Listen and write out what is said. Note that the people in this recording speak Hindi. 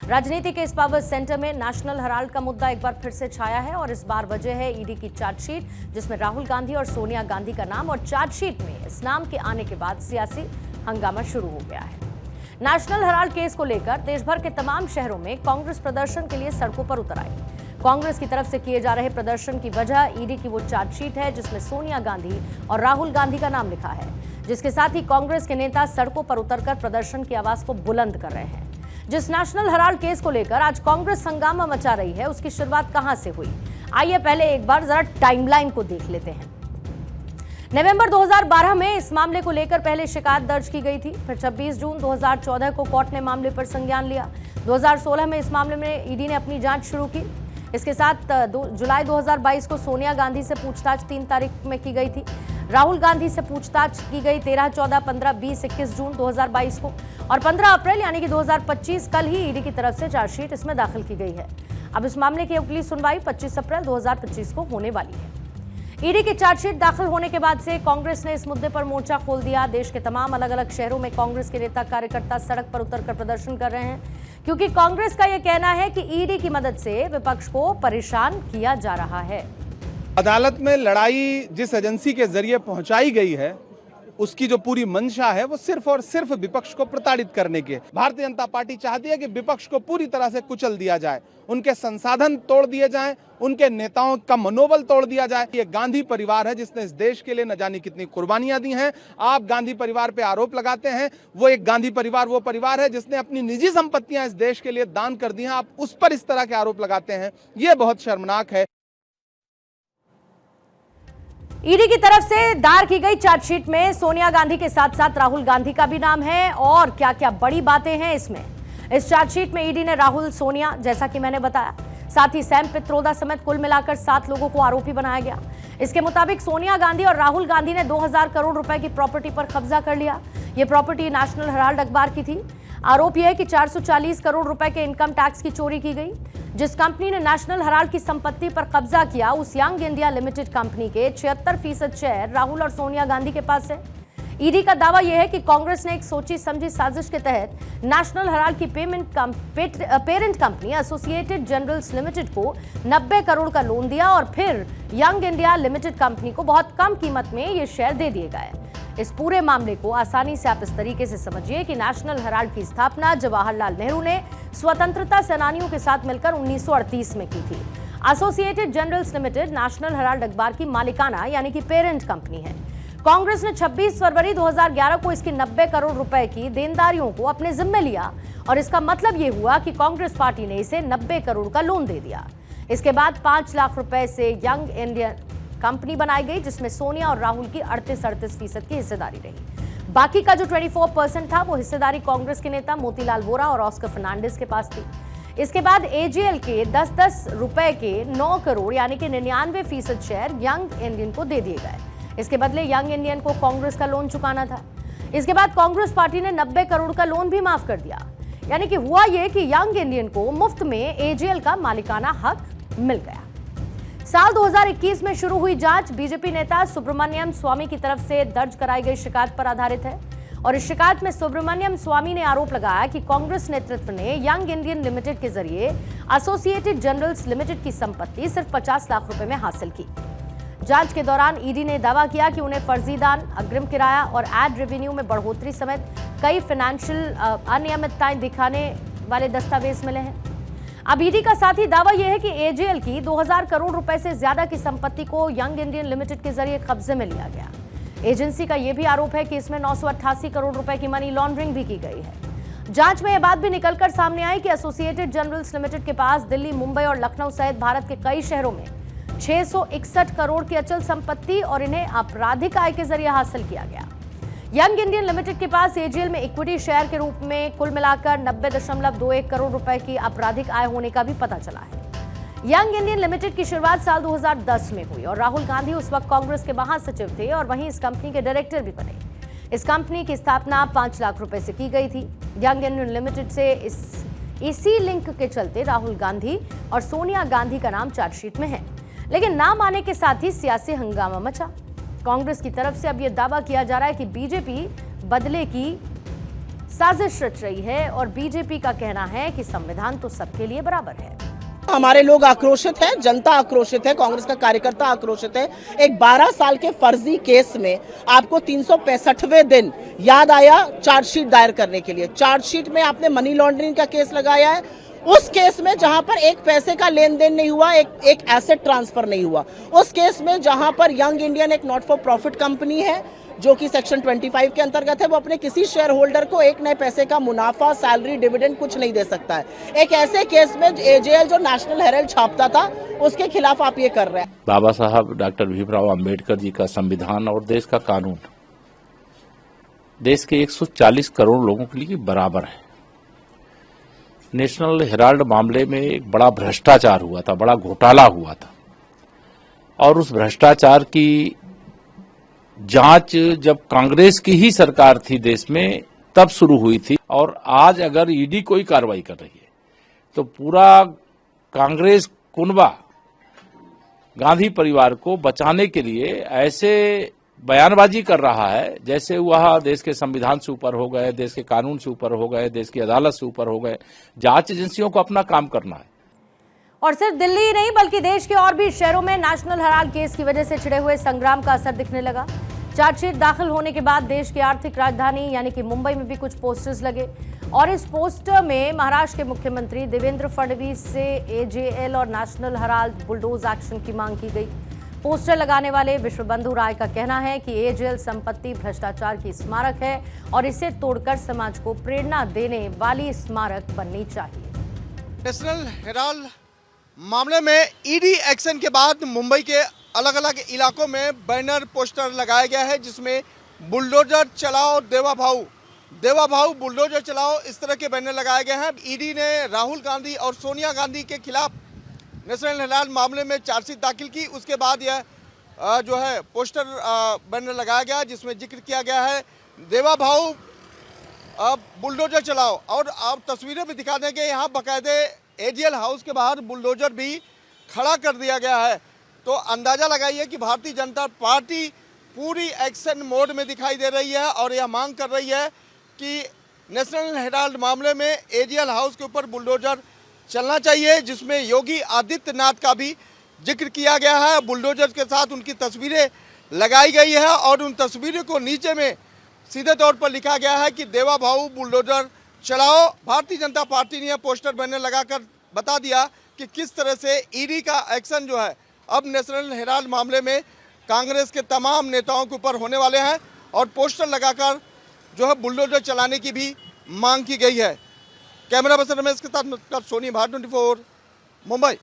राजनीति के इस पावर सेंटर में नेशनल हेराल्ड का मुद्दा एक बार फिर से छाया है और इस बार वजह है ईडी की चार्जशीट, जिसमें राहुल गांधी और सोनिया गांधी का नाम, और चार्जशीट में इस नाम के आने के बाद सियासी हंगामा शुरू हो गया है। नेशनल हेराल्ड केस को लेकर देश भर के तमाम शहरों में कांग्रेस प्रदर्शन के लिए सड़कों पर उतर आई। कांग्रेस की तरफ से किए जा रहे प्रदर्शन की वजह ईडी की वो चार्जशीट है जिसमें सोनिया गांधी और राहुल गांधी का नाम लिखा है, जिसके साथ ही कांग्रेस के नेता सड़कों पर उतरकर प्रदर्शन की आवाज को बुलंद कर रहे हैं। जिस नेशनल हेराल्ड केस को लेकर आज कांग्रेस हंगामा मचा रही है, उसकी शुरुआत कहां से हुई, आइए पहले एक बार जरा टाइमलाइन को देख लेते हैं। नवंबर 2012 में इस मामले को लेकर पहले शिकायत दर्ज की गई थी, फिर 26 जून 2014 को कोर्ट ने मामले पर संज्ञान लिया। 2016 में इस मामले में ईडी ने अपनी जांच शुरू की। इसके साथ जुलाई 2022 को सोनिया गांधी से पूछताछ 3 तारीख में की गई थी। राहुल गांधी से पूछताछ की गई 13, 14, 15, 20, 21 जून 2022 को, और 15 अप्रैल यानी कि 2025 कल ही ईडी की तरफ से चार्जशीट इसमें दाखिल की गई है। अब इस मामले की अगली सुनवाई 25 अप्रैल 2025 को होने वाली है। ईडी की चार्जशीट दाखिल होने के बाद से कांग्रेस ने इस मुद्दे पर मोर्चा खोल दिया। देश के तमाम अलग अलग शहरों में कांग्रेस के नेता कार्यकर्ता सड़क पर उतरकर प्रदर्शन कर रहे हैं, क्योंकि कांग्रेस का यह कहना है कि ईडी की मदद से विपक्ष को परेशान किया जा रहा है। अदालत में लड़ाई जिस एजेंसी के जरिए पहुंचाई गई है, उसकी जो पूरी मंशा है वो सिर्फ और सिर्फ विपक्ष को प्रताड़ित करने की है। भारतीय जनता पार्टी चाहती है कि विपक्ष को पूरी तरह से कुचल दिया जाए, उनके संसाधन तोड़ दिए जाएं, उनके नेताओं का मनोबल तोड़ दिया जाए। ये गांधी परिवार है जिसने इस देश के लिए न जाने कितनी कुर्बानियां दी हैं। आप गांधी परिवार पे आरोप लगाते हैं, वो एक गांधी परिवार वो परिवार है जिसने अपनी निजी संपत्तियां इस देश के लिए दान कर दी हैं। आप उस पर इस तरह के आरोप लगाते हैं, ये बहुत शर्मनाक है। ईडी की तरफ से दायर की गई चार्जशीट में सोनिया गांधी के साथ साथ राहुल गांधी का भी नाम है, और क्या क्या बड़ी बातें हैं इसमें। इस चार्जशीट में ईडी ने राहुल, सोनिया, जैसा कि मैंने बताया, साथ ही सैम पित्रोदा समेत कुल मिलाकर 7 लोगों को आरोपी बनाया गया। इसके मुताबिक सोनिया गांधी और राहुल गांधी ने 2000 करोड़ रुपए की प्रॉपर्टी पर कब्जा कर लिया। यह प्रॉपर्टी नेशनल हेराल्ड अखबार की थी। आरोप यह है कि 440 करोड़ रुपए के इनकम टैक्स की चोरी की गई। जिस कंपनी ने नेशनल हेराल्ड की संपत्ति पर कब्जा किया, उस यंग इंडिया लिमिटेड कंपनी के 76% शेयर राहुल और सोनिया गांधी के पास है। ईडी का दावा यह है कि कांग्रेस ने एक सोची समझी साजिश के तहत नेशनल हेराल्ड की parent company associated generals limited को 90 करोड़ का लोन दिया और फिर यंग इंडिया लिमिटेड कंपनी को बहुत कम कीमत में ये शेयर दे दिए गए। इस पूरे मामले को आसानी से आप इस तरीके से समझिए कि नेशनल हेराल्ड की स्थापना जवाहरलाल नेहरू ने स्वतंत्रता सेनानियों के साथ मिलकर 1938 में की थी। Associated generals limited national Herald अखबार की मालिकाना यानी कि पेरेंट कंपनी है। कांग्रेस ने 26 फरवरी 2011 को इसकी 90 करोड़ रुपए की देनदारियों को अपने जिम्मे लिया, और इसका मतलब यह हुआ कि कांग्रेस पार्टी ने इसे 90 करोड़ का लोन दे दिया। इसके बाद 5 लाख रुपए से यंग इंडियन कंपनी बनाई गई, जिसमें सोनिया और राहुल की 38% की हिस्सेदारी रही। बाकी का जो 24% था वो हिस्सेदारी कांग्रेस के नेता मोतीलाल वोरा और ऑस्कर फर्नांडिस के पास थी। इसके बाद एजीएल के 10-10 रुपए के 9 करोड़ यानी कि 99% शेयर यंग इंडियन को दे दिए गए। इसके बदले यंग इंडियन को कांग्रेस का लोन चुकाना था। इसके बाद कांग्रेस पार्टी ने 90 करोड़ का लोन भी माफ कर दिया, यानी कि हुआ यह कि यंग इंडियन को मुफ्त में एजीएल का मालिकाना हक मिल गया। साल 2021 में शुरू हुई जांच बीजेपी नेता सुब्रमण्यम स्वामी की तरफ से दर्ज कराई गई शिकायत पर आधारित है, और इस शिकायत में सुब्रमण्यम स्वामी ने आरोप लगाया कि कांग्रेस नेतृत्व ने यंग इंडियन लिमिटेड के जरिए एसोसिएटेड जनरल्स लिमिटेड की संपत्ति सिर्फ 50 लाख रुपए में हासिल की। जांच के दौरान ईडी ने दावा किया कि उन्हें फर्जी दान, अग्रिम किराया और एड रेवेन्यू में बढ़ोतरी समेत कई फाइनेंशियल अनियमितताएं दिखाने वाले दस्तावेज मिले हैं। अब ईडी का साथ ही दावा यह है कि एजीएल की 2000 करोड़ रुपए से ज्यादा की संपत्ति को यंग इंडियन लिमिटेड के जरिए कब्जे में लिया गया। एजेंसी का यह भी आरोप है कि इसमें 988 करोड़ रुपए की मनी लॉन्ड्रिंग भी की गई है। जांच में यह बात भी निकलकर सामने आई कि एसोसिएटेड जनरल्स लिमिटेड के पास दिल्ली, मुंबई और लखनऊ सहित भारत के कई शहरों में 661 करोड़ की अचल संपत्ति और इन्हें आपराधिक आय के जरिए हासिल किया गया। यंग इंडियन लिमिटेड के पास एजीएल में इक्विटी शेयर के रूप में कुल मिलाकर 90.21 करोड़ रुपए की आपराधिक आय होने का भी पता चला है। यंग इंडियन लिमिटेड की शुरुआत साल 2010 में हुई और राहुल गांधी उस वक्त कांग्रेस के महासचिव थे और वहीं इस कंपनी के डायरेक्टर भी बने। इस कंपनी की स्थापना 5 लाख रुपए से की गई थी। यंग इंडियन लिमिटेड से इसी लिंक के चलते राहुल गांधी और सोनिया गांधी का नाम चार्जशीट में है, लेकिन नाम आने के साथ ही सियासी हंगामा मचा। कांग्रेस की तरफ से अब यह दावा किया जा रहा है कि बीजेपी बदले की साजिश रच रही है और बीजेपी का कहना है कि संविधान तो सबके लिए बराबर है। हमारे लोग आक्रोशित है, जनता आक्रोशित है, कांग्रेस का कार्यकर्ता आक्रोशित है। एक 12 साल के फर्जी केस में आपको 365वें दिन याद आया चार्जशीट दायर करने के लिए। चार्जशीट में आपने मनी लॉन्ड्रिंग का केस लगाया है। उस केस में जहां पर एक पैसे का लेन देन नहीं हुआ, एक एसेट ट्रांसफर नहीं हुआ। उस केस में जहां पर यंग इंडियन एक नॉट फॉर प्रॉफिट कंपनी है जो कि सेक्शन 25 के अंतर्गत है, वो अपने किसी शेयर होल्डर को एक नए पैसे का मुनाफा, सैलरी, डिविडेंड कुछ नहीं दे सकता है। एक ऐसे केस में एजेएल जो नेशनल हेराल्ड छापता था, उसके खिलाफ आप ये कर रहे हैं। बाबा साहब डॉक्टर भीमराव अंबेडकर जी का संविधान और देश का कानून देश के 140 करोड़ लोगों के लिए बराबर है। नेशनल हेराल्ड मामले में एक बड़ा भ्रष्टाचार हुआ था, बड़ा घोटाला हुआ था, और उस भ्रष्टाचार की जांच जब कांग्रेस की ही सरकार थी देश में तब शुरू हुई थी। और आज अगर ईडी कोई कार्रवाई कर रही है तो पूरा कांग्रेस कुनबा गांधी परिवार को बचाने के लिए ऐसे बयानबाजी कर रहा है जैसे वह देश के संविधान से ऊपर हो गए, देश के कानून से ऊपर हो गए, देश की अदालत से ऊपर हो गए। जांच एजेंसियों को अपना काम करना है। और सिर्फ दिल्ली ही नहीं बल्कि देश के और भी शहरों में नेशनल हेराल्ड केस की वजह से छिड़े हुए संग्राम का असर दिखने लगा। चार्जशीट दाखिल होने के बाद देश की आर्थिक राजधानी यानी कि मुंबई में भी कुछ पोस्टर्स लगे और इस पोस्टर में महाराष्ट्र के मुख्यमंत्री देवेंद्र फडणवीस से एजेएल और नेशनल हेराल्ड बुलडोज एक्शन की मांग की गई। पोस्टर लगाने वाले विश्वबंधु राय का कहना है कि एजेएल संपत्ति भ्रष्टाचार की स्मारक है और इसे तोड़कर समाज को प्रेरणा देने वाली स्मारक बननी चाहिए। नेशनल हेराल्ड मामले में ईडी एक्शन के बाद मुंबई के अलग अलग इलाकों में बैनर पोस्टर लगाया गया है जिसमें बुलडोजर चलाओ देवा भाऊ बुलडोजर चलाओ, इस तरह के बैनर लगाए गए हैं। ईडी ने राहुल गांधी और सोनिया गांधी के खिलाफ नेशनल हेराल्ड मामले में चार्जशीट दाखिल की। उसके बाद यह जो है पोस्टर बैनर लगाया गया जिसमें जिक्र किया गया है देवा भाऊ बुलडोजर चलाओ। और आप तस्वीरें भी दिखा देंगे, यहाँ बाकायदे एजेएल हाउस के बाहर बुलडोजर भी खड़ा कर दिया गया है। तो अंदाजा लगाइए कि भारतीय जनता पार्टी पूरी एक्शन मोड में दिखाई दे रही है और यह मांग कर रही है कि नेशनल हेराल्ड मामले में एजेएल हाउस के ऊपर बुलडोजर चलना चाहिए, जिसमें योगी आदित्यनाथ का भी जिक्र किया गया है। बुलडोजर के साथ उनकी तस्वीरें लगाई गई है और उन तस्वीरों को नीचे में सीधे तौर पर लिखा गया है कि देवा भाऊ बुलडोजर चलाओ। भारतीय जनता पार्टी ने यह पोस्टर बैनर लगाकर बता दिया कि किस तरह से ईडी का एक्शन जो है अब नेशनल हेराल्ड मामले में कांग्रेस के तमाम नेताओं के ऊपर होने वाले हैं और पोस्टर लगाकर जो है बुलडोजर चलाने की भी मांग की गई है। कैमरा पर्सन रमेश के साथ सोनी भारत 24 मुंबई।